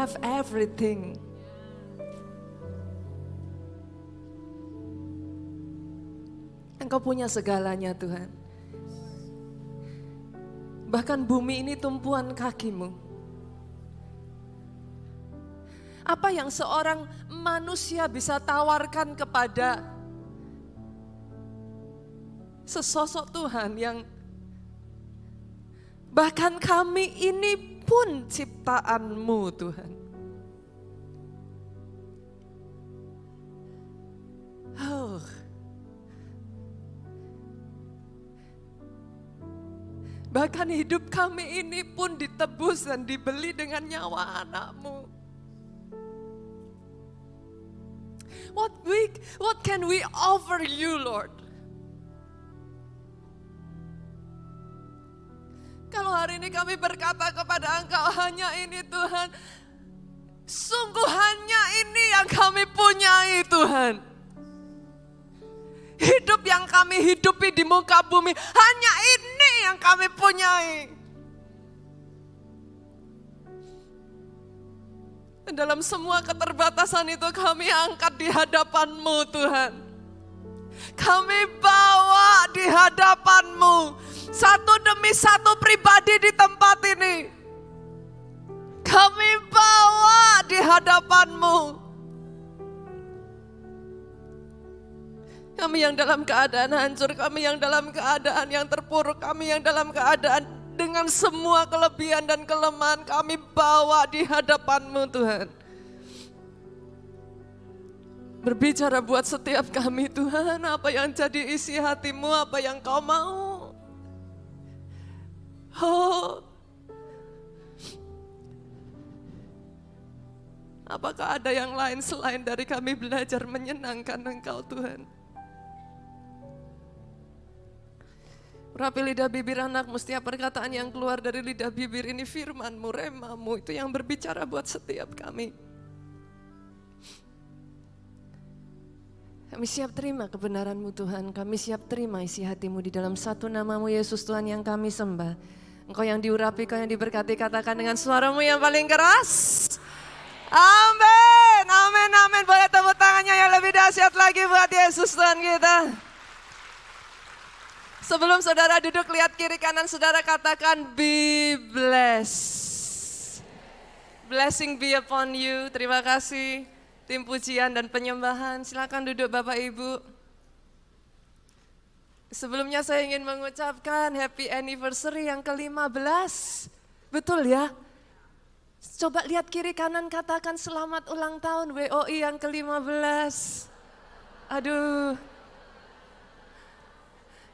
have everything. Engkau punya segalanya Tuhan. Bahkan bumi ini tumpuan kakimu. Apa yang seorang manusia bisa tawarkan kepada sesosok Tuhan yang bahkan kami ini pun ciptaan-Mu Tuhan. Oh. Bahkan hidup kami ini pun ditebus dan dibeli dengan nyawa anak-Mu. What can we offer you, Lord? Kalau hari ini kami berkata kepada Engkau, hanya ini Tuhan, sungguh hanya ini yang kami punyai Tuhan. Hidup yang kami hidupi di muka bumi, hanya ini yang kami punyai. Dan dalam semua keterbatasan itu kami angkat di hadapan-Mu Tuhan. Kami bawa di hadapan-Mu satu demi satu pribadi di tempat ini. Kami bawa di hadapan-Mu. Kami yang dalam keadaan hancur, kami yang dalam keadaan yang terpuruk, kami yang dalam keadaan dengan semua kelebihan dan kelemahan kami bawa di hadapan-Mu Tuhan. Berbicara buat setiap kami Tuhan, apa yang jadi isi hati-Mu, apa yang Kau mau. Oh, apakah ada yang lain selain dari kami belajar menyenangkan Engkau Tuhan? Urapi lidah bibir anakmu, setiap perkataan yang keluar dari lidah bibir ini firman-Mu, rema-Mu, itu yang berbicara buat setiap kami. Kami siap terima kebenaran-Mu Tuhan, kami siap terima isi hati-Mu di dalam satu nama-Mu Yesus Tuhan yang kami sembah. Engkau yang diurapi, Kau yang diberkati, katakan dengan suara-Mu yang paling keras. Amin, amin, amin. Boleh tepuk tangannya yang lebih dahsyat lagi buat Yesus Tuhan kita. Sebelum saudara duduk, lihat kiri kanan saudara, katakan be blessed. Blessing be upon you. Terima kasih tim pujian dan penyembahan. Silakan duduk Bapak Ibu. Sebelumnya saya ingin mengucapkan happy anniversary yang ke-15. Betul ya? Coba lihat kiri kanan, katakan selamat ulang tahun WOI yang ke-15. Aduh.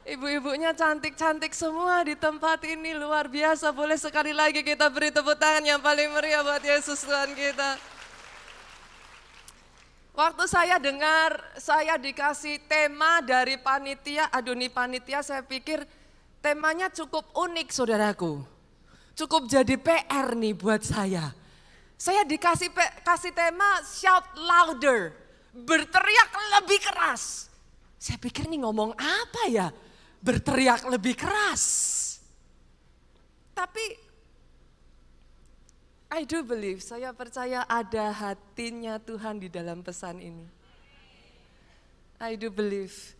Ibu-ibunya cantik-cantik semua di tempat ini, luar biasa. Boleh sekali lagi kita beri tepuk tangan yang paling meriah buat Yesus Tuhan kita. Waktu saya dengar, saya dikasih tema dari panitia, panitia saya pikir temanya cukup unik saudaraku. Cukup jadi PR nih buat saya. Saya kasih tema shout louder, berteriak lebih keras. Saya pikir nih ngomong apa ya? Berteriak lebih keras. Tapi I do believe, saya percaya ada hatinya Tuhan di dalam pesan ini. I do believe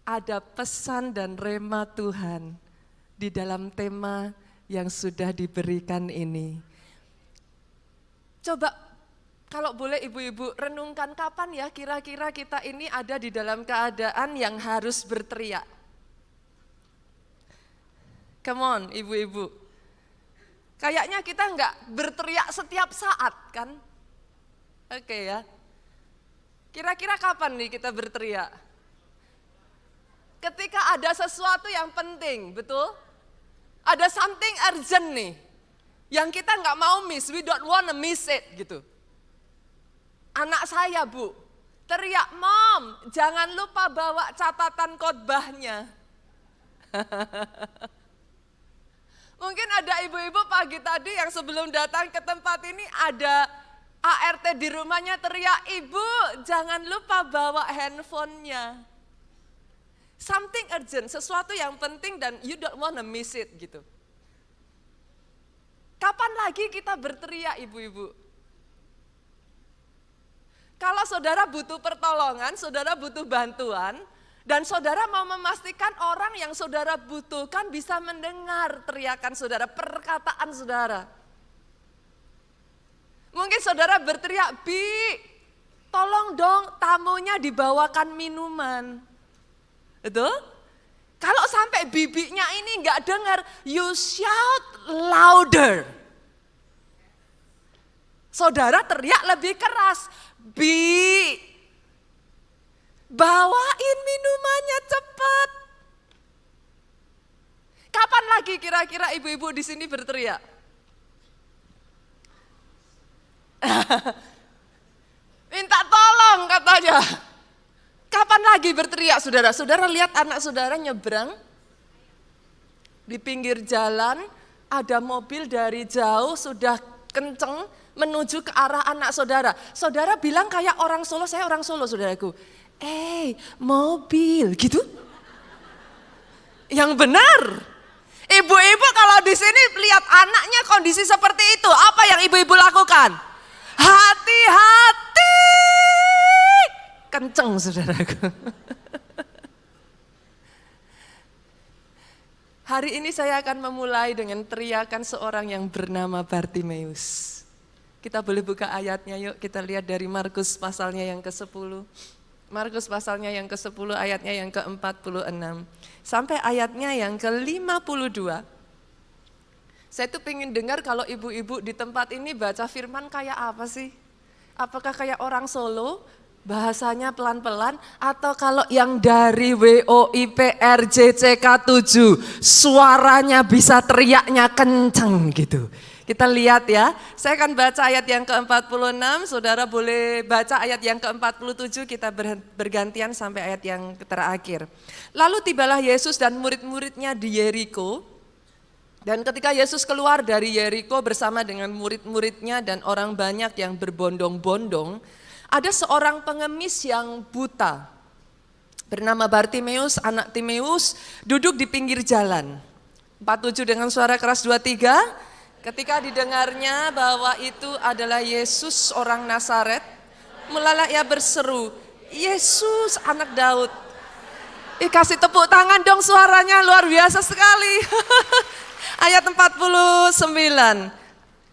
ada pesan dan rema Tuhan di dalam tema yang sudah diberikan ini. Coba kalau boleh ibu-ibu renungkan kapan ya kira-kira kita ini ada di dalam keadaan yang harus berteriak. Come on ibu-ibu. Kayaknya kita enggak berteriak setiap saat kan? Oke ya. Kira-kira kapan nih kita berteriak? Ketika ada sesuatu yang penting, betul? Ada something urgent nih. Yang kita enggak mau miss, we don't wanna miss it gitu. Anak saya Bu, teriak, "Mom, jangan lupa bawa catatan khotbahnya." Mungkin ada ibu-ibu pagi tadi yang sebelum datang ke tempat ini ada ART di rumahnya teriak, "Ibu, jangan lupa bawa handphonenya." Something urgent, sesuatu yang penting dan you don't wanna miss it gitu. Kapan lagi kita berteriak ibu-ibu? saudara butuh pertolongan, saudara butuh bantuan, dan saudara mau memastikan orang yang saudara butuhkan bisa mendengar teriakan saudara, perkataan saudara. Mungkin saudara berteriak, "Bi, tolong dong tamunya dibawakan minuman." Betul? Kalau sampai bibinya ini enggak dengar, you shout louder. Saudara teriak lebih keras, "Bi, bawain minumannya cepat." Kapan lagi kira-kira ibu-ibu di sini berteriak? Minta tolong katanya. Kapan lagi berteriak saudara? Saudara lihat anak saudara nyebrang di pinggir jalan, ada mobil dari jauh sudah kenceng menuju ke arah anak saudara. Saudara bilang kayak orang Solo, saya orang Solo saudaraku. Mobil gitu. Yang benar. Ibu-ibu kalau di sini lihat anaknya kondisi seperti itu, apa yang ibu-ibu lakukan? Hati-hati. Kenceng saudaraku. Hari ini saya akan memulai dengan teriakan seorang yang bernama Bartimeus. Kita boleh buka ayatnya yuk, kita lihat dari Markus pasalnya yang ke-10. Markus pasalnya yang ke-10 ayatnya yang ke-46. Sampai ayatnya yang ke-52. Saya tuh pengen dengar kalau ibu-ibu di tempat ini baca firman kayak apa sih? Apakah kayak orang Solo? Bahasanya pelan-pelan, atau kalau yang dari WOIPRJCK7 suaranya bisa teriaknya kenceng gitu. Kita lihat ya, saya akan baca ayat yang ke-46, saudara boleh baca ayat yang ke-47, kita bergantian sampai ayat yang terakhir. Lalu tibalah Yesus dan murid-muridnya di Yeriko, dan ketika Yesus keluar dari Yeriko bersama dengan murid-muridnya dan orang banyak yang berbondong-bondong, ada seorang pengemis yang buta, bernama Bartimeus, anak Timeus, duduk di pinggir jalan. 47 dengan suara keras 23. Ketika didengarnya bahwa itu adalah Yesus orang Nazaret, mulalah ia berseru, "Yesus anak Daud." Kasih tepuk tangan dong, suaranya luar biasa sekali. Ayat 49,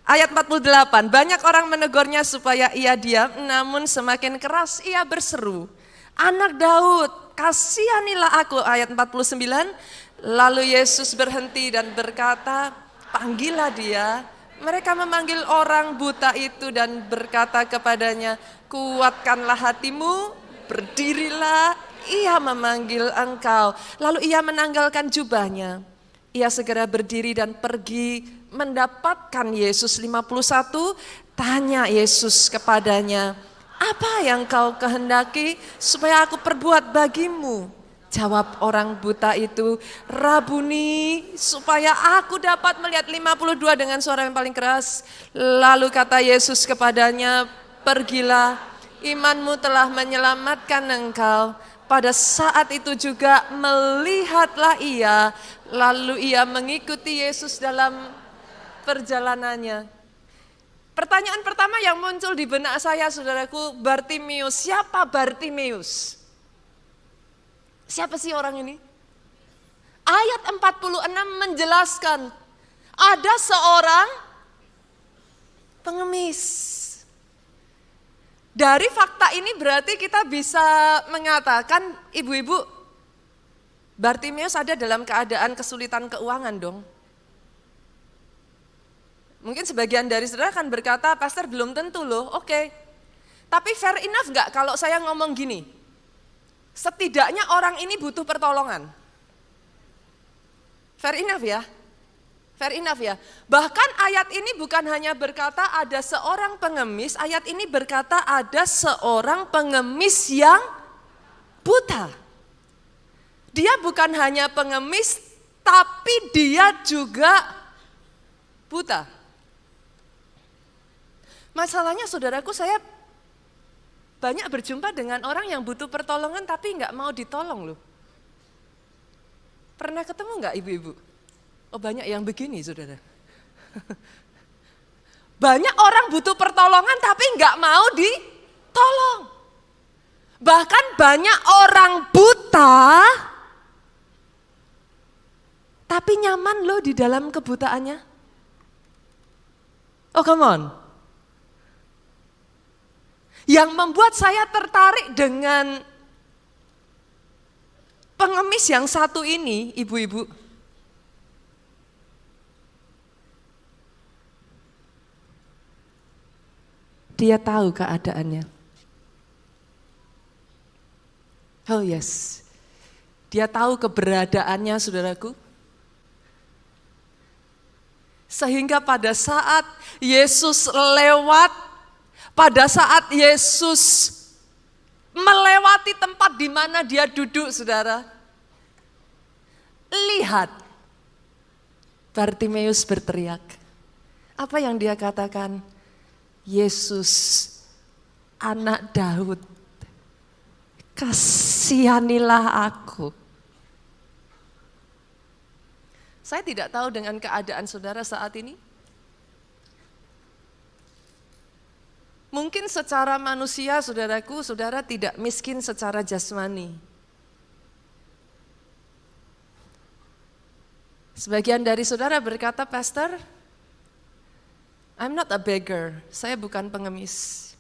ayat 48, banyak orang menegurnya supaya ia diam, namun semakin keras ia berseru, "Anak Daud, kasihanilah aku." Ayat 49, lalu Yesus berhenti dan berkata, "Panggillah dia." Mereka memanggil orang buta itu dan berkata kepadanya, "Kuatkanlah hatimu, berdirilah, ia memanggil engkau." Lalu ia menanggalkan jubahnya. Ia segera berdiri dan pergi mendapatkan Yesus. 51, tanya Yesus kepadanya, "Apa yang kau kehendaki supaya aku perbuat bagimu?" Jawab orang buta itu, "Rabuni, supaya aku dapat melihat." 52 dengan suara yang paling keras. Lalu kata Yesus kepadanya, "Pergilah, imanmu telah menyelamatkan engkau." Pada saat itu juga melihatlah ia, lalu ia mengikuti Yesus dalam perjalanannya. Pertanyaan pertama yang muncul di benak saya, saudaraku, Bartimeus. Siapa Bartimeus? Siapa sih orang ini? Ayat 46 menjelaskan ada seorang pengemis. Dari fakta ini berarti kita bisa mengatakan, ibu-ibu, Bartimeus ada dalam keadaan kesulitan keuangan dong. Mungkin sebagian dari saudara akan berkata, "Pastor, belum tentu loh." Oke. Tapi fair enough gak kalau saya ngomong gini? Setidaknya orang ini butuh pertolongan. Fair enough ya? Fair enough ya? Bahkan ayat ini bukan hanya berkata ada seorang pengemis, ayat ini berkata ada seorang pengemis yang buta. Dia bukan hanya pengemis, tapi dia juga buta. Masalahnya saudaraku, saya banyak berjumpa dengan orang yang butuh pertolongan tapi nggak mau ditolong loh. Pernah ketemu nggak ibu-ibu? Oh, banyak yang begini saudara. Banyak orang butuh pertolongan tapi nggak mau ditolong. Bahkan banyak orang buta, tapi nyaman loh di dalam kebutaannya. Oh come on. Yang membuat saya tertarik dengan pengemis yang satu ini, ibu-ibu. Dia tahu keadaannya. Oh yes, dia tahu keberadaannya, saudaraku. Sehingga pada saat Yesus lewat, pada saat Yesus melewati tempat di mana dia duduk, saudara, lihat, Bartimeus berteriak. Apa yang dia katakan? Yesus, anak Daud, kasihanilah aku. Saya tidak tahu dengan keadaan saudara saat ini. Mungkin secara manusia, saudaraku, saudara tidak miskin secara jasmani. Sebagian dari saudara berkata, Pastor, I'm not a beggar, saya bukan pengemis.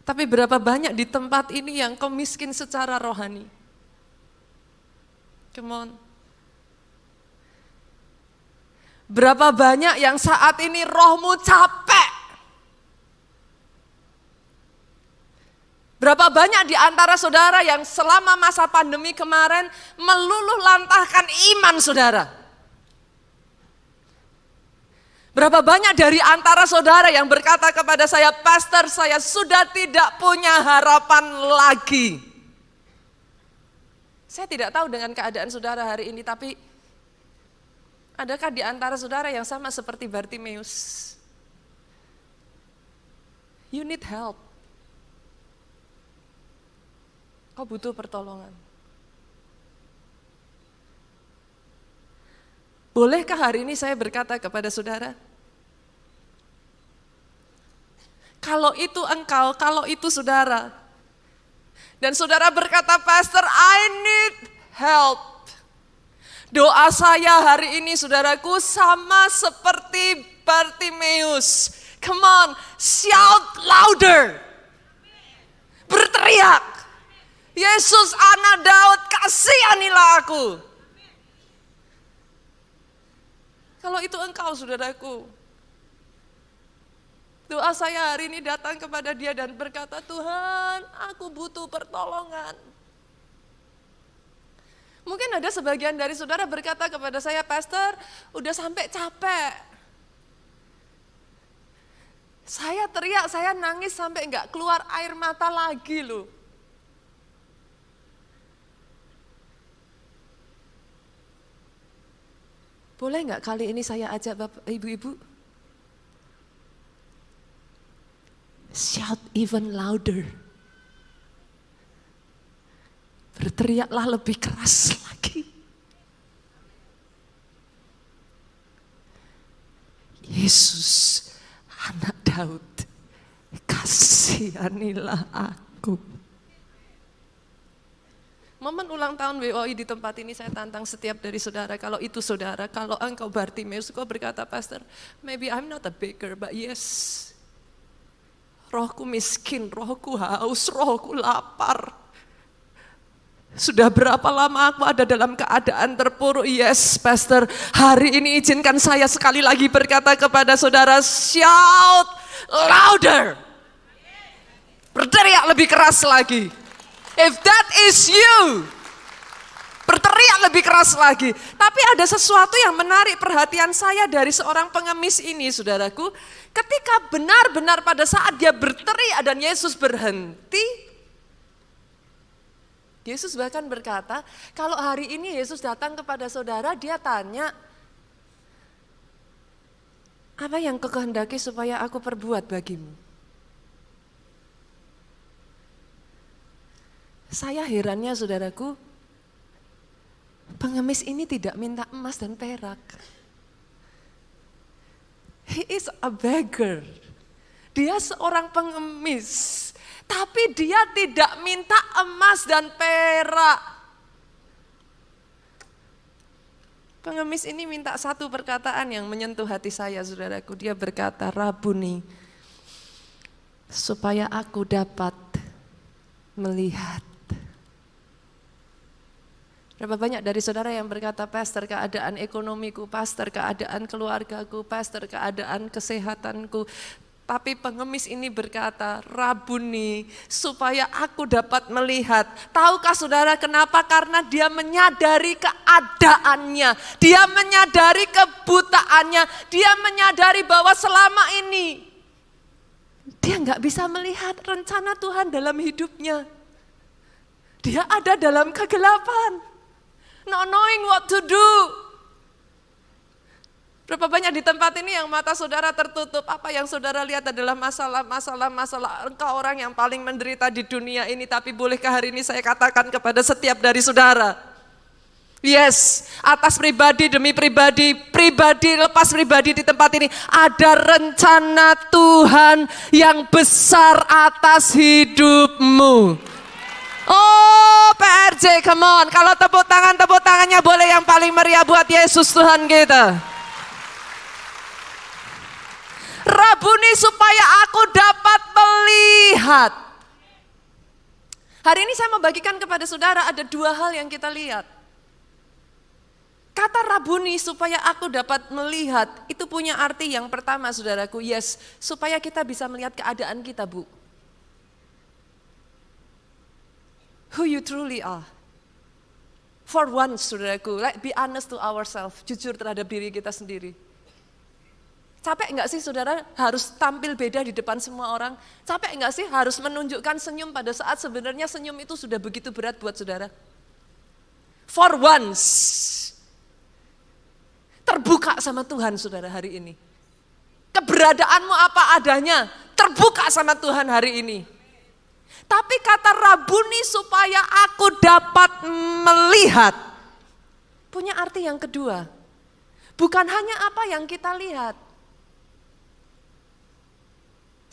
Tapi berapa banyak di tempat ini yang kau miskin secara rohani? Come on. Berapa banyak yang saat ini rohmu capek? Berapa banyak di antara saudara yang selama masa pandemi kemarin meluluh lantahkan iman saudara? Berapa banyak dari antara saudara yang berkata kepada saya, Pastor, saya sudah tidak punya harapan lagi. Saya tidak tahu dengan keadaan saudara hari ini, tapi adakah di antara saudara yang sama seperti Bartimeus? You need help. Kau butuh pertolongan. Bolehkah hari ini saya berkata kepada saudara, kalau itu engkau, kalau itu saudara, dan saudara berkata, Pastor, I need help. Doa saya hari ini, saudaraku, sama seperti Bartimeus. Come on, shout louder. Berteriak, Yesus anak Daud, kasihanilah aku. Kalau itu engkau, saudaraku, doa saya hari ini datang kepada dia dan berkata, Tuhan, aku butuh pertolongan. Mungkin ada sebagian dari saudara berkata kepada saya, Pastor, udah sampai capek. Saya teriak, saya nangis sampai enggak keluar air mata lagi loh. Boleh enggak kali ini saya ajak Bapak, Ibu-ibu? Shout even louder. Berteriaklah lebih keras lagi. Yesus, anak Daud, kasihanilah aku. Momen ulang tahun WOI di tempat ini saya tantang setiap dari saudara, kalau itu saudara, kalau engkau Bartimeus, kau berkata, Pastor, maybe I'm not a baker, but yes, rohku miskin, rohku haus, rohku lapar. Sudah berapa lama aku ada dalam keadaan terpuruk? Yes, Pastor, hari ini izinkan saya sekali lagi berkata kepada saudara, shout louder. Berteriak lebih keras lagi. If that is you, berteriak lebih keras lagi. Tapi ada sesuatu yang menarik perhatian saya dari seorang pengemis ini, saudaraku. Ketika benar-benar pada saat dia berteriak dan Yesus berhenti, Yesus bahkan berkata, kalau hari ini Yesus datang kepada saudara, dia tanya, apa yang kau kehendaki supaya aku perbuat bagimu? Saya herannya, saudaraku, pengemis ini tidak minta emas dan perak. He is a beggar. Dia seorang pengemis, tapi dia tidak minta emas dan perak. Pengemis ini minta satu perkataan yang menyentuh hati saya, saudaraku. Dia berkata, Rabuni, supaya aku dapat melihat. Berapa banyak dari saudara yang berkata, Pastor, keadaan ekonomiku, Pastor, keadaan keluargaku, Pastor, keadaan kesehatanku. Tapi pengemis ini berkata, Rabuni, supaya aku dapat melihat. Tahukah saudara kenapa? Karena dia menyadari keadaannya. Dia menyadari kebutaannya. Dia menyadari bahwa selama ini dia nggak bisa melihat rencana Tuhan dalam hidupnya. Dia ada dalam kegelapan. Not knowing what to do. Berapa banyak di tempat ini yang mata saudara tertutup, apa yang saudara lihat adalah masalah. Engkau orang yang paling menderita di dunia ini, tapi bolehkah hari ini saya katakan kepada setiap dari saudara, yes, atas pribadi demi pribadi, pribadi lepas pribadi di tempat ini, ada rencana Tuhan yang besar atas hidupmu. Oh PRJ, come on, kalau tepuk tangannya boleh yang paling meriah buat Yesus Tuhan kita. Rabuni, supaya aku dapat melihat. Hari ini saya mau bagikan kepada saudara ada dua hal yang kita lihat. Kata Rabuni, supaya aku dapat melihat, itu punya arti yang pertama, saudaraku, yes, supaya kita bisa melihat keadaan kita, Bu. Who you truly are. For once, saudaraku, let's be honest to ourselves, jujur terhadap diri kita sendiri. Capek enggak sih saudara harus tampil beda di depan semua orang? Capek enggak sih harus menunjukkan senyum pada saat sebenarnya senyum itu sudah begitu berat buat saudara? For once, terbuka sama Tuhan saudara hari ini. Keberadaanmu apa adanya, terbuka sama Tuhan hari ini. Tapi kata Rabuni, supaya aku dapat melihat, punya arti yang kedua. Bukan hanya apa yang kita lihat.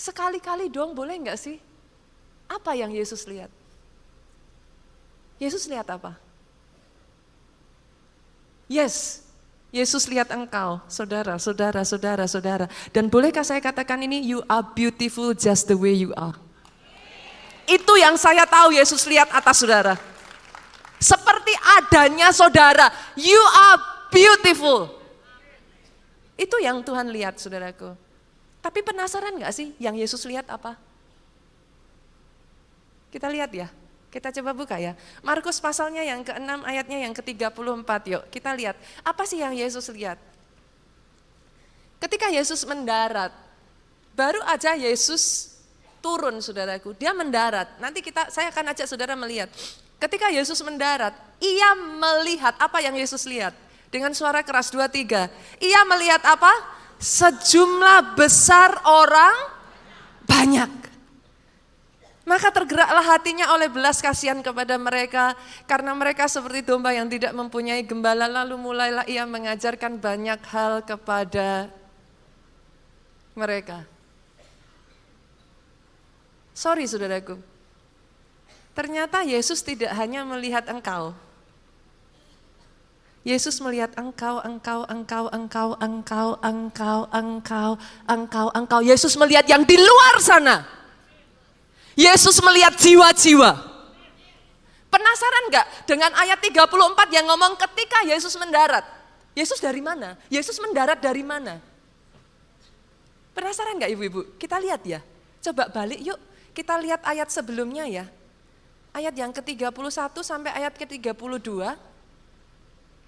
Sekali-kali dong, boleh enggak sih? Apa yang Yesus lihat? Yesus lihat apa? Yes, Yesus lihat engkau, saudara. Dan bolehkah saya katakan ini, you are beautiful just the way you are. Itu yang saya tahu Yesus lihat atas saudara. Seperti adanya saudara, you are beautiful. Itu yang Tuhan lihat, saudaraku. Tapi penasaran gak sih yang Yesus lihat apa? Kita lihat ya, kita coba buka ya. Markus pasalnya yang ke-6 ayatnya yang ke-34, yuk kita lihat. Apa sih yang Yesus lihat? Ketika Yesus mendarat, baru aja Yesus turun saudaraku, dia mendarat. Nanti saya akan ajak saudara melihat. Ketika Yesus mendarat, ia melihat apa yang Yesus lihat? Dengan suara keras 2-3, ia melihat apa? Sejumlah besar orang banyak. Maka tergeraklah hatinya oleh belas kasihan kepada mereka, karena mereka seperti domba yang tidak mempunyai gembala. Lalu mulailah ia mengajarkan banyak hal kepada mereka. Sorry saudaraku, ternyata Yesus tidak hanya melihat engkau. Yesus melihat engkau. Yesus melihat yang di luar sana. Yesus melihat jiwa-jiwa. Penasaran enggak dengan ayat 34 yang ngomong ketika Yesus mendarat? Yesus dari mana? Yesus mendarat dari mana? Penasaran enggak ibu-ibu? Kita lihat ya. Coba balik yuk, kita lihat ayat sebelumnya ya. Ayat yang ke-31 sampai ayat ke-32.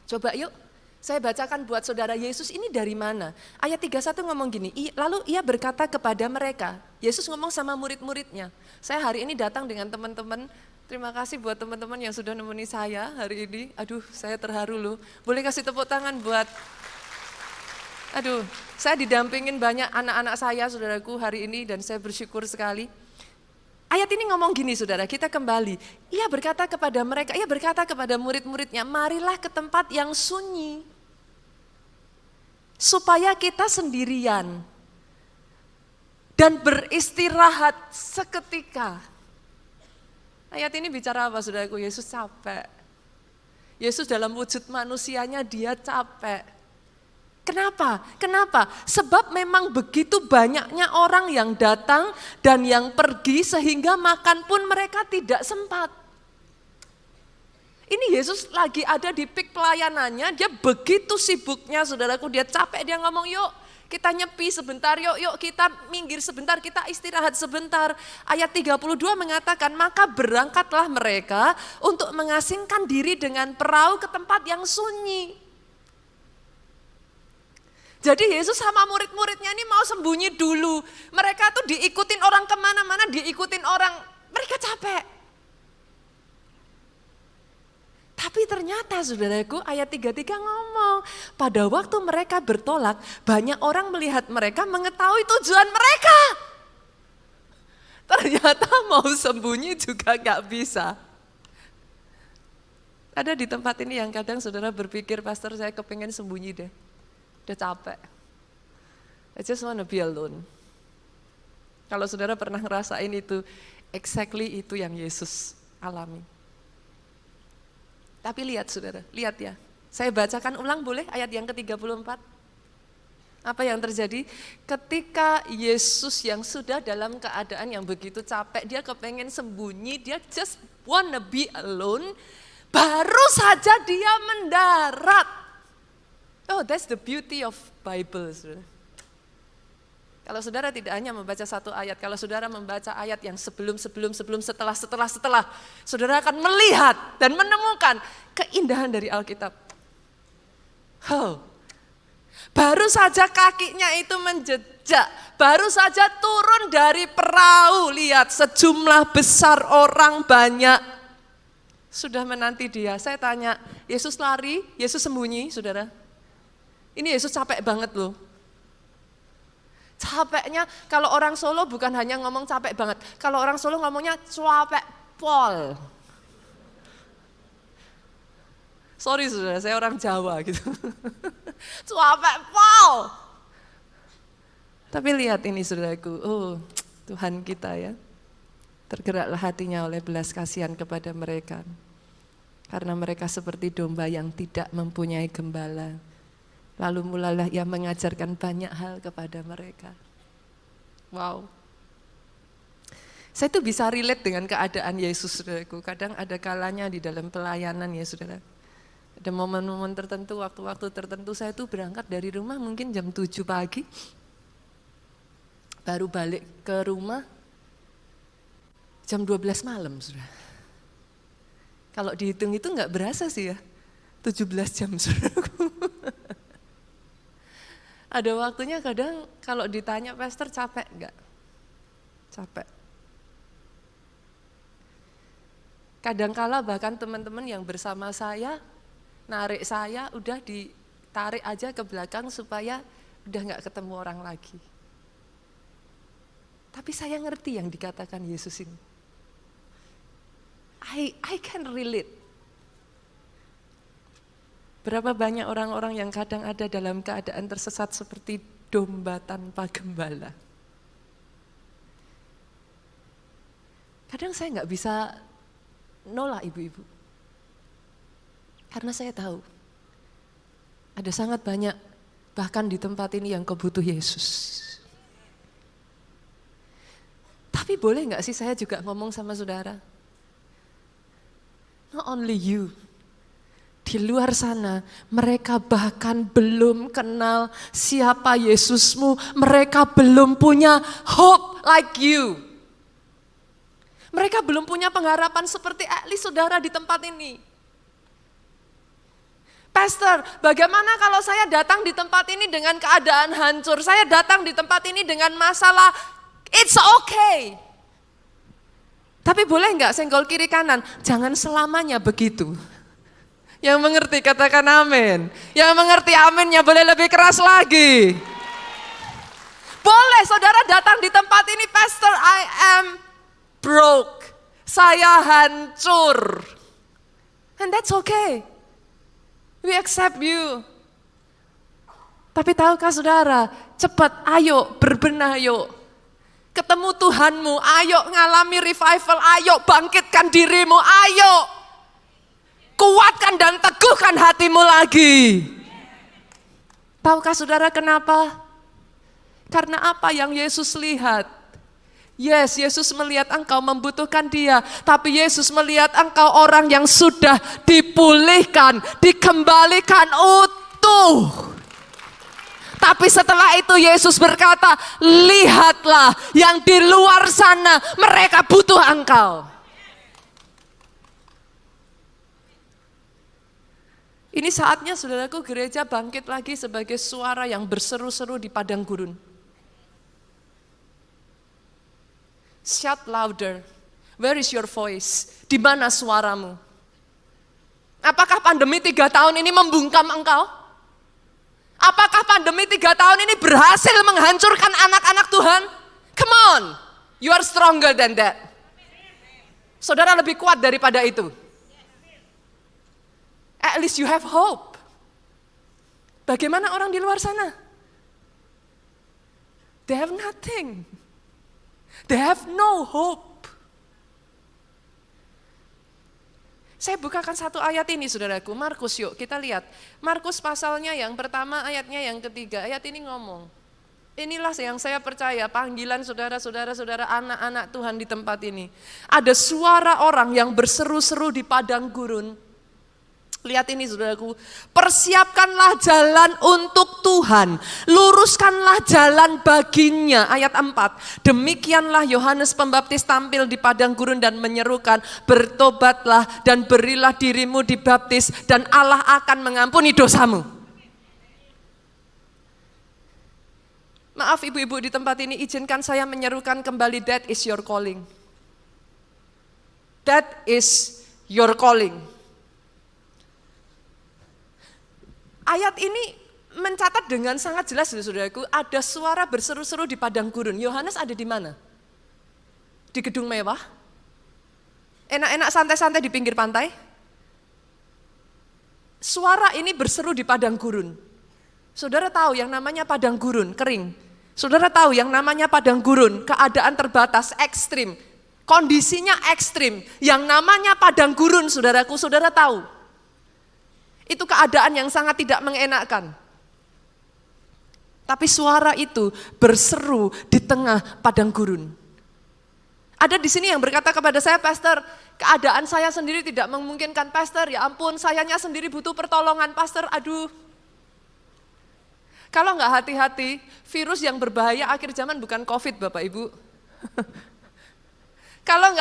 Coba yuk, saya bacakan buat saudara, Yesus ini dari mana? Ayat 31 ngomong gini, lalu ia berkata kepada mereka, Yesus ngomong sama murid-muridnya. Saya hari ini datang dengan teman-teman, terima kasih buat teman-teman yang sudah nemeni saya hari ini. Aduh, saya terharu loh. Boleh kasih tepuk tangan buat, saya didampingin banyak anak-anak saya, saudaraku hari ini, dan saya bersyukur sekali. Ayat ini ngomong gini saudara, kita kembali. Ia berkata kepada murid-muridnya, marilah ke tempat yang sunyi. Supaya kita sendirian. dan beristirahat seketika. Ayat ini bicara apa saudaraku? Yesus capek. Yesus dalam wujud manusianya dia capek. Kenapa? Kenapa? Sebab memang begitu banyaknya orang yang datang dan yang pergi sehingga makan pun mereka tidak sempat. Ini Yesus lagi ada di peak pelayanannya, dia begitu sibuknya saudaraku, dia capek, dia ngomong yuk kita nyepi sebentar, yuk kita minggir sebentar, kita istirahat sebentar. Ayat 32 mengatakan, maka berangkatlah mereka untuk mengasingkan diri dengan perahu ke tempat yang sunyi. Jadi Yesus sama murid-muridnya ini mau sembunyi dulu. Mereka tuh diikutin orang kemana-mana, diikutin orang, mereka capek. Tapi ternyata saudaraku ayat 33 ngomong, pada waktu mereka bertolak, banyak orang melihat mereka mengetahui tujuan mereka. Ternyata mau sembunyi juga gak bisa. Ada di tempat ini yang kadang saudara berpikir, pastor saya kepengen sembunyi deh. Udah capek. I just wanna be alone. Kalau saudara pernah ngerasain itu, exactly itu yang Yesus alami. Tapi lihat saudara, lihat ya. Saya bacakan ulang boleh ayat yang ke-34. Apa yang terjadi? Ketika Yesus yang sudah dalam keadaan yang begitu capek, dia kepengen sembunyi, dia just wanna be alone, baru saja dia mendarat. Oh, that's the beauty of Bible, saudara. Kalau saudara tidak hanya membaca satu ayat, kalau saudara membaca ayat yang sebelum, setelah, saudara akan melihat dan menemukan keindahan dari Alkitab. Oh, baru saja kakinya itu menjejak, baru saja turun dari perahu, lihat sejumlah besar orang banyak sudah menanti dia. Saya tanya, Yesus lari, Yesus sembunyi, saudara? Ini Yesus capek banget loh. Capeknya kalau orang Solo bukan hanya ngomong capek banget. Kalau orang Solo ngomongnya capek pol. Sorry saudara, saya orang Jawa gitu. Capek pol. Tapi lihat ini saudaraku, oh Tuhan kita ya. Tergeraklah hatinya oleh belas kasihan kepada mereka. Karena mereka seperti domba yang tidak mempunyai gembala. Lalu mulailah ia mengajarkan banyak hal kepada mereka. Wow. Saya tuh bisa relate dengan keadaan Yesus, saudaraku. Kadang ada kalanya di dalam pelayanan ya, saudara. Ada momen-momen tertentu, waktu-waktu tertentu saya tuh berangkat dari rumah mungkin jam 7 pagi. Baru balik ke rumah jam 12 malam, saudara. Kalau dihitung itu nggak berasa sih ya, 17 jam, saudaraku. Ada waktunya kadang kalau ditanya, pastor capek enggak? Capek. Kadangkala bahkan teman-teman yang bersama saya, narik saya udah ditarik aja ke belakang supaya udah enggak ketemu orang lagi. Tapi saya ngerti yang dikatakan Yesus ini. I can relate. Berapa banyak orang-orang yang kadang ada dalam keadaan tersesat seperti domba tanpa gembala. Kadang saya nggak bisa nolak ibu-ibu. Karena saya tahu ada sangat banyak bahkan di tempat ini yang kebutuh Yesus. Tapi boleh nggak sih saya juga ngomong sama saudara? Not only you. Di luar sana mereka bahkan belum kenal siapa Yesusmu, mereka belum punya hope like you. Mereka belum punya pengharapan seperti Eli saudara di tempat ini. Pastor, bagaimana kalau saya datang di tempat ini dengan keadaan hancur, saya datang di tempat ini dengan masalah, it's okay. Tapi boleh enggak senggol kiri kanan, jangan selamanya begitu. Yang mengerti katakan amin. Yang mengerti aminnya boleh lebih keras lagi. Boleh saudara datang di tempat ini, pastor, I am broke. Saya hancur. And that's okay. We accept you. Tapi tahukah saudara, cepat ayo berbenah yuk. ketemu Tuhanmu, ayo ngalami revival, ayo bangkitkan dirimu, ayo kuatkan dan teguhkan hatimu lagi. Tahukah saudara kenapa? Karena apa yang Yesus lihat? Yes, Yesus melihat engkau membutuhkan Dia, tapi Yesus melihat engkau orang yang sudah dipulihkan, dikembalikan utuh. Tapi setelah itu Yesus berkata, lihatlah yang di luar sana, mereka butuh engkau. Ini saatnya saudaraku gereja bangkit lagi sebagai suara yang berseru-seru di padang gurun. Shout louder. Where is your voice? Di mana suaramu? Apakah pandemi 3 tahun ini membungkam engkau? Apakah pandemi 3 tahun ini berhasil menghancurkan anak-anak Tuhan? Come on, you are stronger than that. Saudara lebih kuat daripada itu. At least you have hope. Bagaimana orang di luar sana? They have nothing. They have no hope. Saya bukakan satu ayat ini saudaraku, Markus yuk kita lihat. Markus pasalnya yang pertama, ayatnya yang ketiga. Ayat ini ngomong, inilah yang saya percaya panggilan saudara-saudara, anak-anak Tuhan di tempat ini. Ada suara orang yang berseru-seru di padang gurun. Lihat ini saudaraku, persiapkanlah jalan untuk Tuhan, luruskanlah jalan baginya. Ayat 4, demikianlah Yohanes Pembaptis tampil di padang gurun dan menyerukan, bertobatlah dan berilah dirimu dibaptis dan Allah akan mengampuni dosamu. Maaf ibu-ibu di tempat ini, izinkan saya menyerukan kembali, that is your calling. That is your calling. Ayat ini mencatat dengan sangat jelas saudaraku, ada suara berseru-seru di padang gurun. Yohanes ada di mana? Di gedung mewah? Enak-enak santai-santai di pinggir pantai? Suara ini berseru di padang gurun. Saudara tahu yang namanya padang gurun, kering. Saudara tahu yang namanya padang gurun, keadaan terbatas, ekstrim. Kondisinya ekstrim. Yang namanya padang gurun saudaraku, saudara tahu. Itu keadaan yang sangat tidak mengenakkan. Tapi suara itu berseru di tengah padang gurun. Ada di sini yang berkata kepada saya, Pastor, keadaan saya sendiri tidak memungkinkan, Pastor. Ya ampun, sayanya sendiri butuh pertolongan, Pastor. Aduh. Kalau nggak hati-hati, virus yang berbahaya akhir zaman bukan COVID, Bapak Ibu. Kalau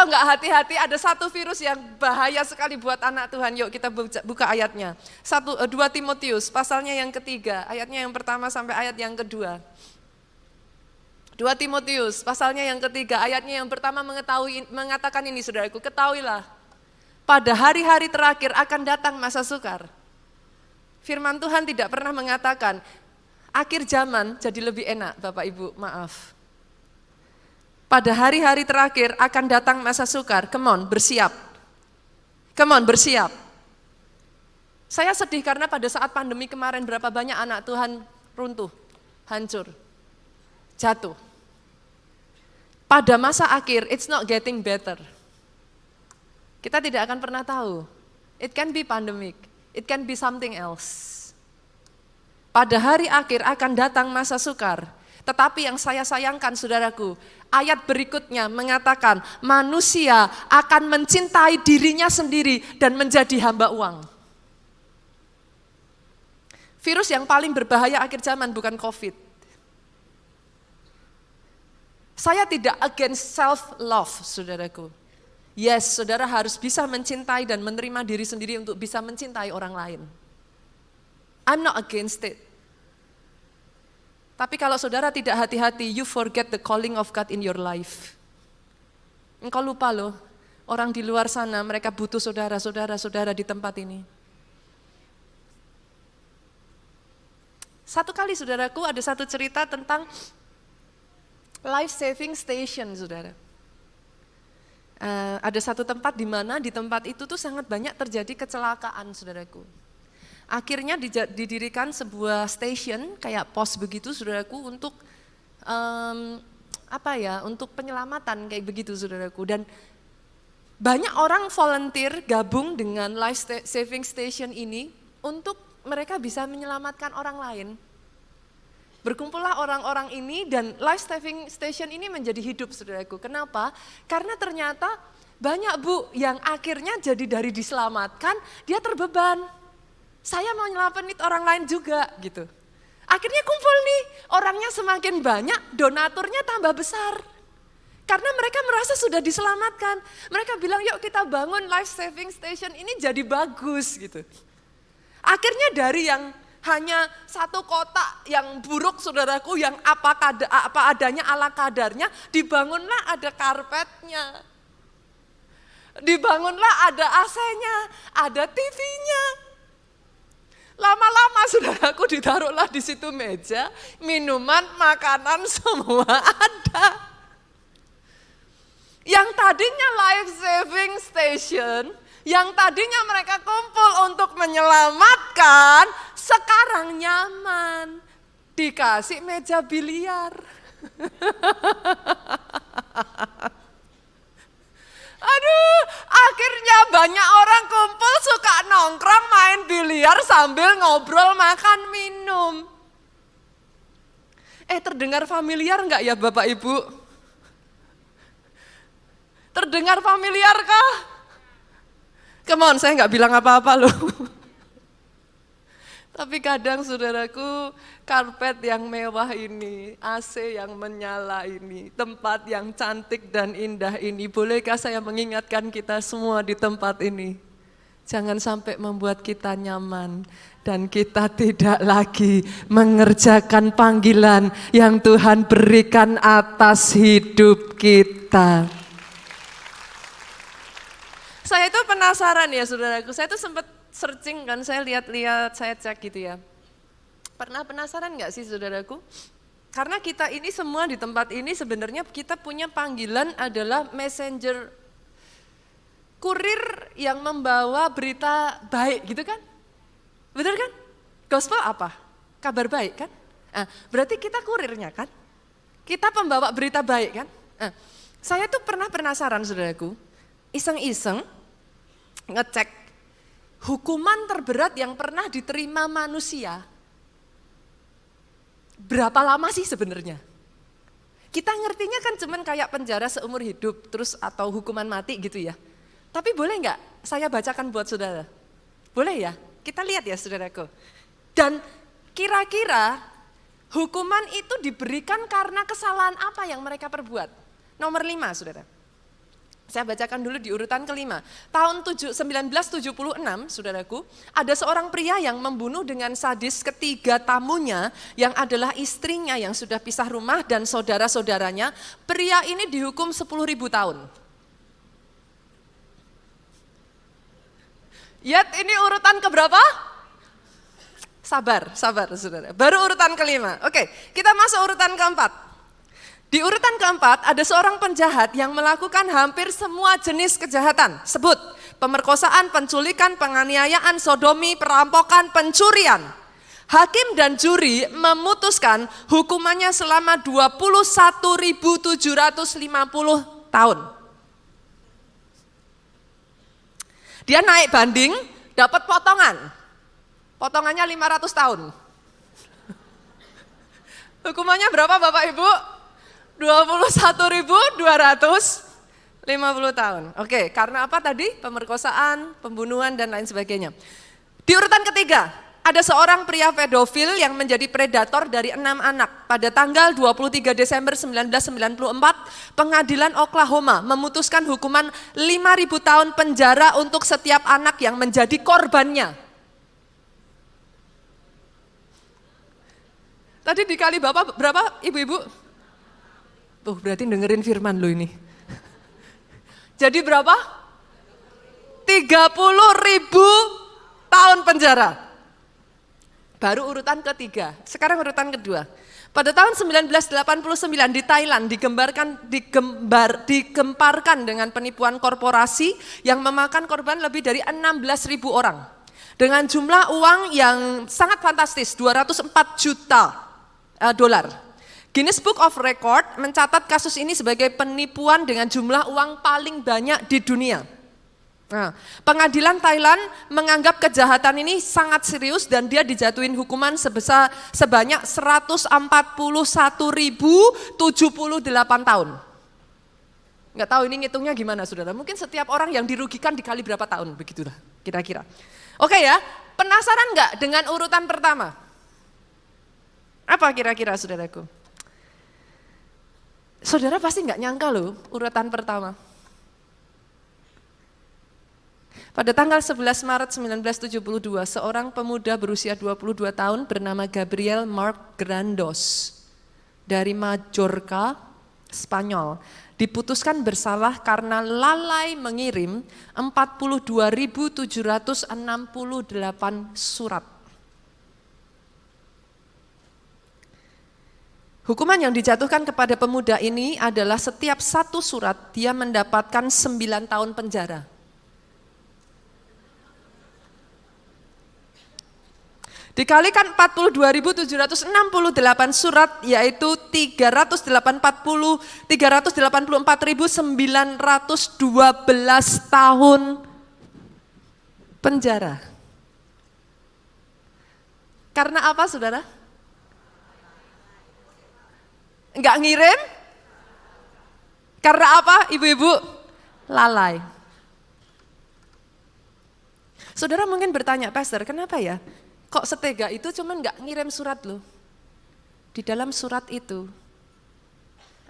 nggak hati-hati, ada satu virus yang bahaya sekali buat anak Tuhan. Yuk kita buka ayatnya. 2 Timotius, pasalnya yang ketiga, ayatnya yang pertama sampai ayat yang kedua. 2 Timotius, pasalnya yang ketiga, ayatnya yang pertama mengatakan ini saudaraku, ketahuilah, pada hari-hari terakhir akan datang masa sukar. Firman Tuhan tidak pernah mengatakan, akhir zaman jadi lebih enak, Bapak Ibu, maaf. Pada hari-hari terakhir akan datang masa sukar. Come on, bersiap. Come on, bersiap. Saya sedih karena pada saat pandemi kemarin berapa banyak anak Tuhan runtuh, hancur, jatuh. Pada masa akhir, it's not getting better. Kita tidak akan pernah tahu. It can be pandemic, it can be something else. Pada hari akhir akan datang masa sukar. Tetapi yang saya sayangkan saudaraku, ayat berikutnya mengatakan manusia akan mencintai dirinya sendiri dan menjadi hamba uang. Virus yang paling berbahaya akhir zaman bukan COVID. Saya tidak against self-love, saudaraku. Yes, saudara harus bisa mencintai dan menerima diri sendiri untuk bisa mencintai orang lain. I'm not against it. Tapi kalau saudara tidak hati-hati, you forget the calling of God in your life. Engkau lupa loh, orang di luar sana mereka butuh saudara di tempat ini. Satu kali saudaraku ada satu cerita tentang life saving station saudara. Ada satu tempat di mana di tempat itu tuh sangat banyak terjadi kecelakaan saudaraku. Akhirnya didirikan sebuah station kayak pos begitu saudaraku untuk untuk penyelamatan kayak begitu saudaraku. Dan banyak orang volunteer gabung dengan life saving station ini untuk mereka bisa menyelamatkan orang lain. Berkumpullah orang-orang ini dan life saving station ini menjadi hidup saudaraku. Kenapa? Karena ternyata banyak Bu yang akhirnya jadi dari diselamatkan, dia terbeban. Saya mau nyelamatin orang lain juga gitu. Akhirnya kumpul nih, orangnya semakin banyak, donaturnya tambah besar. Karena mereka merasa sudah diselamatkan. Mereka bilang yuk kita bangun life saving station ini jadi bagus gitu. Akhirnya dari yang hanya satu kotak yang buruk saudaraku, yang apa adanya ala kadarnya, dibangunlah ada karpetnya. Dibangunlah ada AC-nya, ada TV-nya. Lama-lama saudaraku ditaruhlah di situ meja, minuman, makanan semua ada. Yang tadinya life saving station, yang tadinya mereka kumpul untuk menyelamatkan, sekarang nyaman. Dikasih meja biliar. Aduh, akhirnya banyak orang kumpul suka nongkrong main biliar sambil ngobrol makan minum. Terdengar familiar enggak ya Bapak Ibu? Terdengar familiar kah? Come on, saya enggak bilang apa-apa loh. Tapi kadang saudaraku, karpet yang mewah ini, AC yang menyala ini, tempat yang cantik dan indah ini, bolehkah saya mengingatkan kita semua di tempat ini? Jangan sampai membuat kita nyaman dan kita tidak lagi mengerjakan panggilan yang Tuhan berikan atas hidup kita. Saya itu penasaran ya saudaraku, saya itu sempat searching kan, saya lihat-lihat, saya cek gitu ya. Pernah penasaran nggak sih saudaraku? Karena kita ini semua di tempat ini sebenarnya kita punya panggilan adalah messenger, kurir yang membawa berita baik gitu kan? Betul kan? Gospel apa? Kabar baik kan? Berarti kita kurirnya kan? Kita pembawa berita baik kan? Saya tuh pernah penasaran saudaraku, iseng-iseng ngecek hukuman terberat yang pernah diterima manusia, berapa lama sih sebenarnya? Kita ngertinya kan cuman kayak penjara seumur hidup, terus atau hukuman mati gitu ya. Tapi boleh nggak saya bacakan buat saudara? Boleh ya? Kita lihat ya saudaraku. Dan kira-kira hukuman itu diberikan karena kesalahan apa yang mereka perbuat? Nomor 5 saudara. Saya bacakan dulu di urutan kelima. Tahun 1976, saudaraku, ada seorang pria yang membunuh dengan sadis ketiga tamunya yang adalah istrinya yang sudah pisah rumah dan saudara-saudaranya. Pria ini dihukum 10.000 tahun. Yat, ini urutan keberapa? Sabar saudara. Baru urutan kelima. Oke, kita masuk urutan keempat. Di urutan keempat ada seorang penjahat yang melakukan hampir semua jenis kejahatan. Sebut, pemerkosaan, penculikan, penganiayaan, sodomi, perampokan, pencurian. Hakim dan juri memutuskan hukumannya selama 21.750 tahun. Dia naik banding, dapat potongan. Potongannya 500 tahun. Hukumannya berapa Bapak Ibu? 21.250 tahun. Oke, karena apa tadi? Pemerkosaan, pembunuhan dan lain sebagainya. Di urutan ketiga, ada seorang pria pedofil yang menjadi predator dari 6 anak. Pada tanggal 23 Desember 1994, pengadilan Oklahoma memutuskan hukuman 5.000 tahun penjara untuk setiap anak yang menjadi korbannya. Tadi dikali Bapak berapa ibu-ibu? Berarti dengerin firman lo ini. Jadi berapa? 30.000 tahun penjara. Baru urutan ketiga, sekarang urutan kedua. Pada tahun 1989 di Thailand digemparkan dengan penipuan korporasi yang memakan korban lebih dari 16.000 orang. Dengan jumlah uang yang sangat fantastis, 204 juta dolar. Guinness Book of Record mencatat kasus ini sebagai penipuan dengan jumlah uang paling banyak di dunia. Nah, pengadilan Thailand menganggap kejahatan ini sangat serius dan dia dijatuhin hukuman sebanyak 141.078 tahun. Nggak tahu ini ngitungnya gimana saudara, mungkin setiap orang yang dirugikan dikali berapa tahun, begitulah kira-kira. Oke ya, penasaran nggak dengan urutan pertama? Apa kira-kira saudaraku? Saudara pasti nggak nyangka loh urutan pertama. Pada tanggal 11 Maret 1972, seorang pemuda berusia 22 tahun bernama Gabriel Marc Grandos dari Majorca, Spanyol, diputuskan bersalah karena lalai mengirim 42.768 surat. Hukuman yang dijatuhkan kepada pemuda ini adalah setiap satu surat dia mendapatkan 9 tahun penjara. Dikalikan 42.768 surat yaitu 384.912 tahun penjara. Karena apa saudara? Enggak ngirim? Karena apa ibu-ibu? Lalai. Saudara mungkin bertanya, Pastor, kenapa ya? Kok setega itu cuman enggak ngirim surat loh? Di dalam surat itu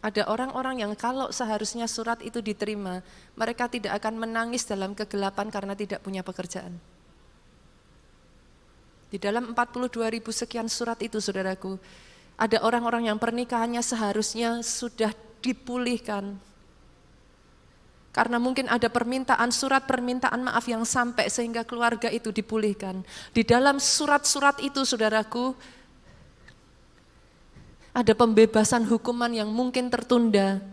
ada orang-orang yang kalau seharusnya surat itu diterima, mereka tidak akan menangis dalam kegelapan karena tidak punya pekerjaan. Di dalam 42.000 sekian surat itu saudaraku, ada orang-orang yang pernikahannya seharusnya sudah dipulihkan. Karena mungkin ada surat permintaan maaf yang sampai sehingga keluarga itu dipulihkan. Di dalam surat-surat itu saudaraku, ada pembebasan hukuman yang mungkin tertunda.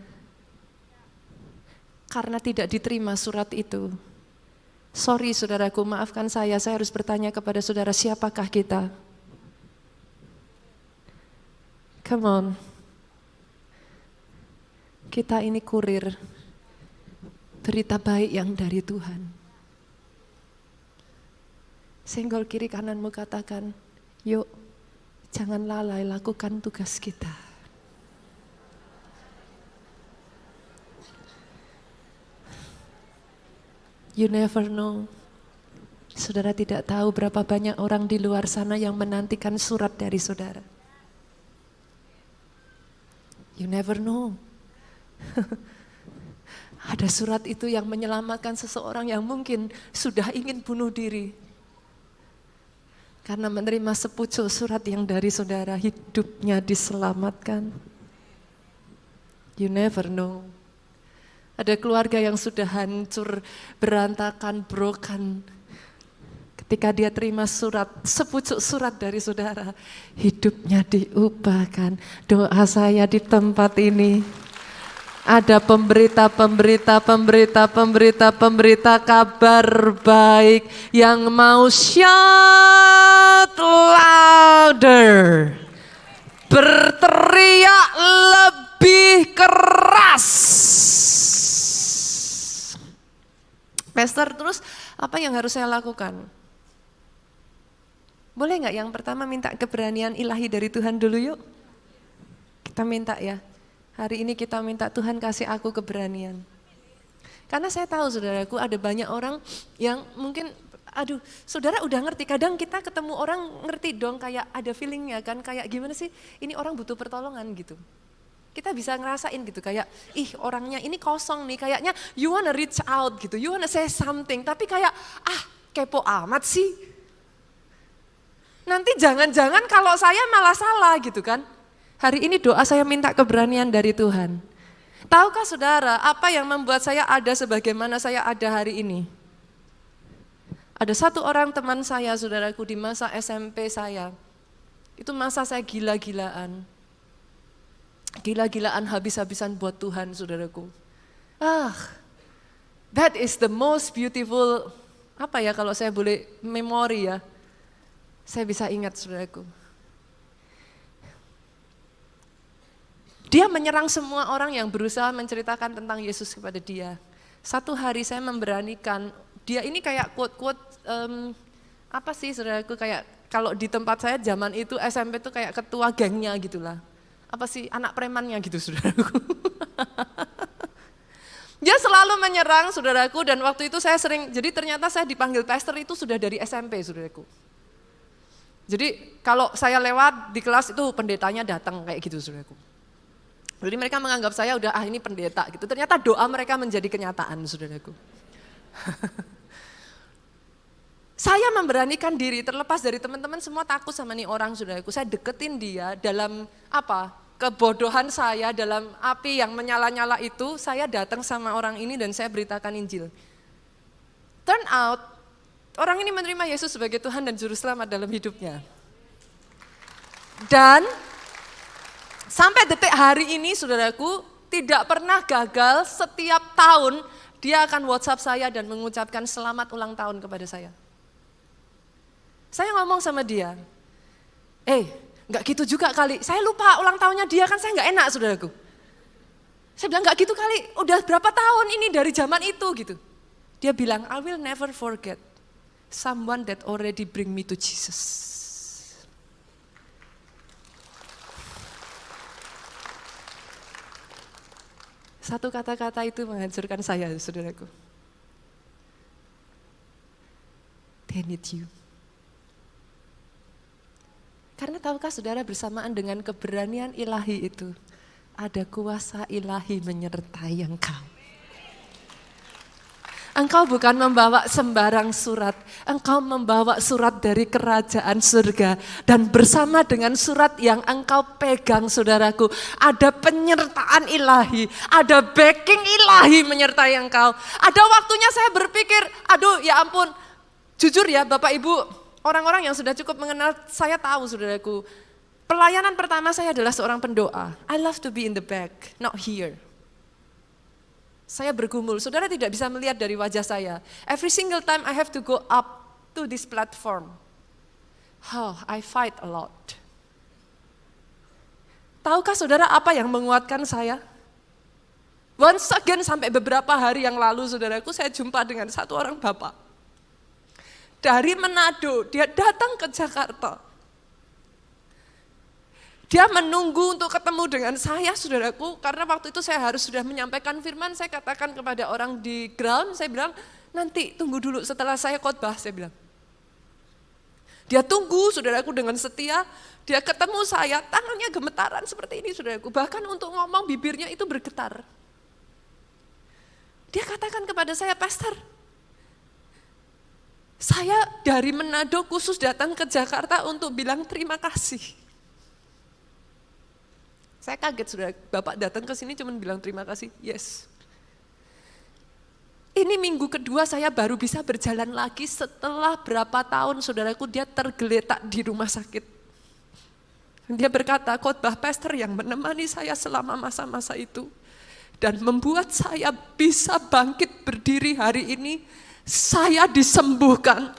Karena tidak diterima surat itu. Sorry saudaraku, maafkan saya harus bertanya kepada saudara, siapakah kita? Come on, kita ini kurir berita baik yang dari Tuhan. Senggol kiri kananmu katakan, yuk jangan lalai lakukan tugas kita. You never know. Saudara tidak tahu berapa banyak orang di luar sana yang menantikan surat dari saudara. You never know. Ada surat itu yang menyelamatkan seseorang yang mungkin sudah ingin bunuh diri. Karena menerima sepucuk surat yang dari saudara, hidupnya diselamatkan. You never know. Ada keluarga yang sudah hancur, berantakan, broken. Ketika dia terima sepucuk surat dari saudara, hidupnya diubahkan. Doa saya di tempat ini, ada pemberita kabar baik yang mau shout louder, berteriak lebih keras. Pastor, terus apa yang harus saya lakukan? Boleh nggak yang pertama minta keberanian ilahi dari Tuhan dulu yuk? Kita minta ya, hari ini kita minta Tuhan kasih aku keberanian. Karena saya tahu saudaraku ada banyak orang yang mungkin, aduh saudara udah ngerti, kadang kita ketemu orang ngerti dong kayak ada feelingnya kan, kayak gimana sih ini orang butuh pertolongan gitu. Kita bisa ngerasain gitu kayak, ih orangnya ini kosong nih, kayaknya you wanna reach out gitu, you wanna say something, tapi kayak kepo amat sih. Nanti jangan-jangan kalau saya malah salah gitu kan. Hari ini doa saya minta keberanian dari Tuhan. Tahukah saudara apa yang membuat saya ada sebagaimana saya ada hari ini? Ada satu orang teman saya saudaraku di masa SMP saya. Itu masa saya gila-gilaan. Gila-gilaan habis-habisan buat Tuhan saudaraku. That is the most beautiful, apa ya kalau saya boleh memori ya. Saya bisa ingat saudaraku. Dia menyerang semua orang yang berusaha menceritakan tentang Yesus kepada dia. Satu hari saya memberanikan, dia ini kayak quote-quote, apa sih saudaraku, kayak kalau di tempat saya zaman itu SMP itu kayak ketua gengnya gitulah. Apa sih, anak premannya gitu saudaraku. Dia selalu menyerang saudaraku dan waktu itu saya sering, jadi ternyata saya dipanggil pastor itu sudah dari SMP saudaraku. Jadi kalau saya lewat di kelas itu pendetanya datang kayak gitu saudaraku. Jadi mereka menganggap saya udah ini pendeta gitu. Ternyata doa mereka menjadi kenyataan saudaraku. Saya memberanikan diri terlepas dari teman-teman semua takut sama nih orang saudaraku. Saya deketin dia dalam apa? Kebodohan saya dalam api yang menyala-nyala itu, saya datang sama orang ini dan saya beritakan Injil. Turn out, orang ini menerima Yesus sebagai Tuhan dan Juru Selamat dalam hidupnya. Dan sampai detik hari ini saudaraku, tidak pernah gagal, setiap tahun dia akan WhatsApp saya dan mengucapkan selamat ulang tahun kepada saya. Saya ngomong sama dia, enggak gitu juga kali, saya lupa ulang tahunnya dia kan saya enggak enak saudaraku. Saya bilang enggak gitu kali, udah berapa tahun ini dari zaman itu gitu. Dia bilang, I will never forget someone that already bring me to Jesus. Satu kata-kata itu menghancurkan saya, saudaraku. They need you. Karena tahukah saudara, bersamaan dengan keberanian ilahi itu, ada kuasa ilahi menyertai engkau. Engkau bukan membawa sembarang surat, engkau membawa surat dari kerajaan surga. Dan bersama dengan surat yang engkau pegang saudaraku, ada penyertaan ilahi, ada backing ilahi menyertai engkau. Ada waktunya saya berpikir, aduh ya ampun, jujur ya Bapak Ibu, orang-orang yang sudah cukup mengenal saya tahu saudaraku, pelayanan pertama saya adalah seorang pendoa. I love to be in the back, not here. Saya bergumul, saudara tidak bisa melihat dari wajah saya. Every single time I have to go up to this platform. I fight a lot. Tahukah saudara apa yang menguatkan saya? Once again sampai beberapa hari yang lalu saudaraku, saya jumpa dengan satu orang bapak. Dari Manado, dia datang ke Jakarta. Dia menunggu untuk ketemu dengan saya, saudaraku, karena waktu itu saya harus sudah menyampaikan firman. Saya katakan kepada orang di ground, saya bilang, nanti tunggu dulu setelah saya khotbah, saya bilang. Dia tunggu, saudaraku, dengan setia. Dia ketemu saya, tangannya gemetaran seperti ini, saudaraku. Bahkan untuk ngomong bibirnya itu bergetar. Dia katakan kepada saya, Pastor, saya dari Manado khusus datang ke Jakarta untuk bilang terima kasih. Saya kaget saudara, Bapak datang ke sini cuma bilang terima kasih, yes. Ini minggu kedua saya baru bisa berjalan lagi setelah berapa tahun saudaraku dia tergeletak di rumah sakit. Dia berkata, khotbah pastor yang menemani saya selama masa-masa itu dan membuat saya bisa bangkit berdiri hari ini, saya disembuhkan.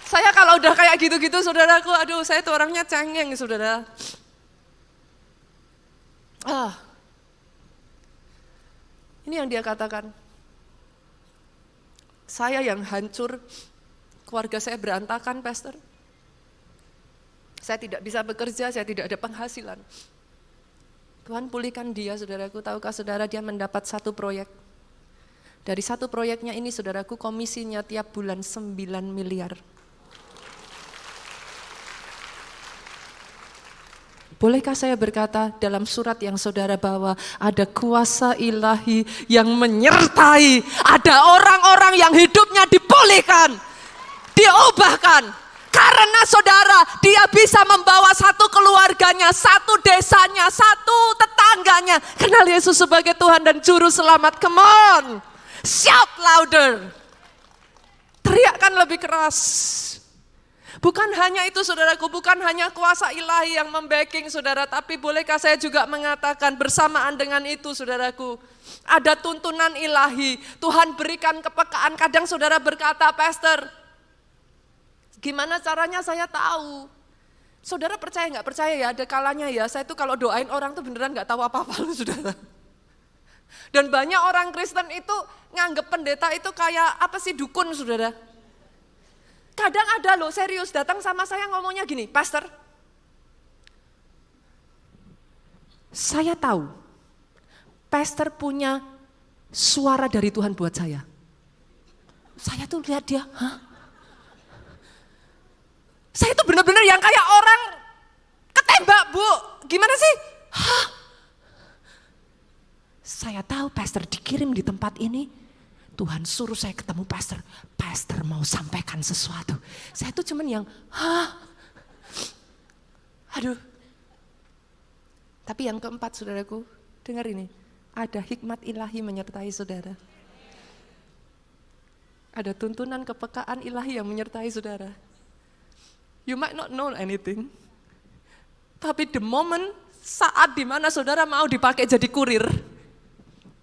Saya kalau udah kayak gitu-gitu saudaraku, aduh saya tuh orangnya cengeng saudara. Ini yang dia katakan. Saya yang hancur, keluarga saya berantakan, Pastor. Saya tidak bisa bekerja, saya tidak ada penghasilan. Tuhan pulihkan dia, saudaraku. Tahukah saudara, dia mendapat satu proyek. Dari satu proyeknya ini, saudaraku, komisinya tiap bulan 9 miliar. Bolehkah saya berkata dalam surat yang saudara bawa ada kuasa ilahi yang menyertai, ada orang-orang yang hidupnya dipulihkan, diubahkan. Karena saudara, dia bisa membawa satu keluarganya, satu desanya, satu tetangganya kenal Yesus sebagai Tuhan dan Juru Selamat. Come on, shout louder, teriakkan lebih keras. Bukan hanya itu saudaraku, bukan hanya kuasa ilahi yang membacking saudara, tapi bolehkah saya juga mengatakan bersamaan dengan itu saudaraku, ada tuntunan ilahi, Tuhan berikan kepekaan. Kadang saudara berkata, Pastor, gimana caranya saya tahu? Saudara percaya nggak percaya ya, ada kalanya ya, saya tuh kalau doain orang tuh beneran nggak tahu apa-apa loh saudara. Dan banyak orang Kristen itu nganggep pendeta itu kayak apa sih, dukun saudara. Kadang ada loh serius datang sama saya ngomongnya gini, pastor, saya tahu pastor punya suara dari Tuhan buat saya. Saya tuh lihat dia, hah? Saya tuh benar-benar yang kayak orang ketembak, Bu. Gimana sih? Hah? Saya tahu pastor dikirim di tempat ini. Tuhan suruh saya ketemu pastor. Pastor mau sampaikan sesuatu. Saya tuh cuman yang, hah? Aduh. Tapi yang keempat saudaraku, dengar ini. Ada hikmat ilahi menyertai saudara. Ada tuntunan kepekaan ilahi yang menyertai saudara. You might not know anything. Tapi the moment, saat dimana saudara mau dipakai jadi kurir,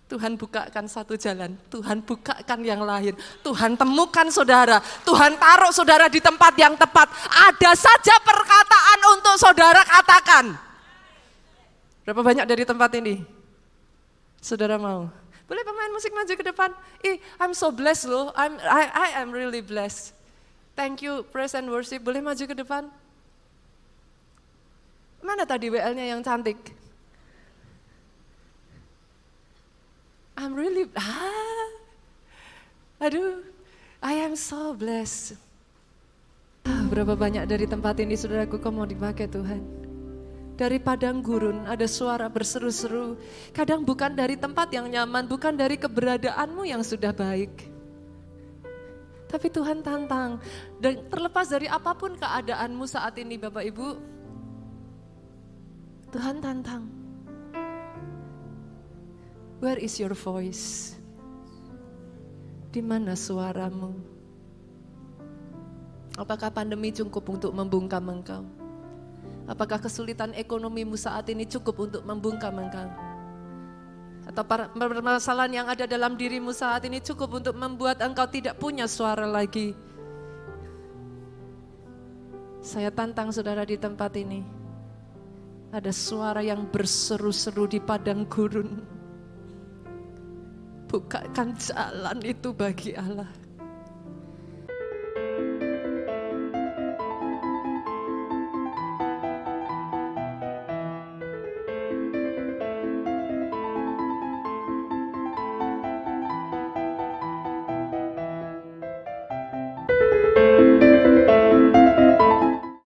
Tuhan bukakan satu jalan, Tuhan bukakan yang lain, Tuhan temukan saudara, Tuhan taruh saudara di tempat yang tepat. Ada saja perkataan untuk saudara katakan. Berapa banyak dari tempat ini? Saudara mau? Boleh pemain musik maju ke depan? I'm so blessed loh, I am really blessed. Thank you, praise and worship. Boleh maju ke depan? Mana tadi WL-nya yang cantik? I'm really, aduh, I am so blessed. Berapa banyak dari tempat ini saudaraku kau mau dipakai Tuhan? Dari padang gurun ada suara berseru-seru. Kadang bukan dari tempat yang nyaman, bukan dari keberadaanmu yang sudah baik. Tapi Tuhan tantang, dan terlepas dari apapun keadaanmu saat ini Bapak Ibu, Tuhan tantang. Where is your voice? Di mana suaramu? Apakah pandemi cukup untuk membungkam engkau? Apakah kesulitan ekonomimu saat ini cukup untuk membungkam engkau? Atau permasalahan yang ada dalam dirimu saat ini cukup untuk membuat engkau tidak punya suara lagi. Saya tantang saudara di tempat ini. Ada suara yang berseru-seru di padang gurun. Bukakan jalan itu bagi Allah.